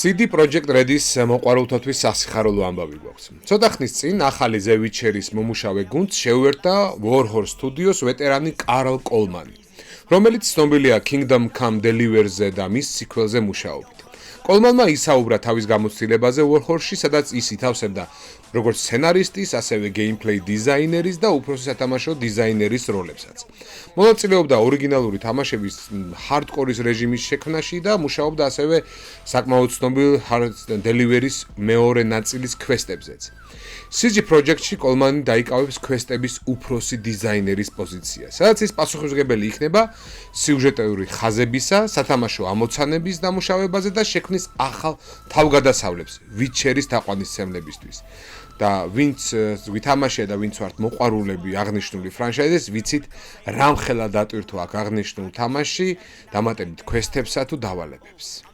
CD Projekt Red-ის მოყვარულთათვის სასიხარულო ამბავი გვაქვს. ცოტა ხნის წინ ახალი The Witcher-ის მომუშავე გუნდს შეუერთდა Warhorse Studios ვეტერანი კარლ კოლმანი, რომელიც ცნობილია Kingdom Come Deliverance-ზე და მის სიკველზე მუშაობით. კოლმანმა ისაუბრა თავის გამოცდილებაზე Warhorse-ში, სადაც ის ითავსებდა როგორც სცენარისტის, ასევე gameplay დიზაინერის და უფროსი სათამაშო დიზაინერის როლებსაც. მონაწილეობდა ორიგინალური თამაშების hardcore-ის რეჟიმის შექმნაში და მუშაობდა ასევე საკმაოდ ცნობილ Hard Delivery-ის მეორე ნაწილის კვესტებზეც. CD Projekt-ში კოლმანი დაიკავებს კვესტების უფროსი დიზაინერის პოზიციას, სადაც ის პასუხისმგებელი იქნება სიუჟეტური ხაზებისა, სათამაშო ამოცანების დამუშავებაზე და შექმნის ახალ თავგადასავლებს Witcher-ის თაყვანისმცემლებისთვის. და ვინც ვითამაშია და ვინც ვართ მოყვარულები აღნიშნული ფრანჩაიზის, ვიცით რამხელა დატვირთვა აქ აღნიშნულ თამაში, დამატებით კვესტებსა თუ დავალებებს.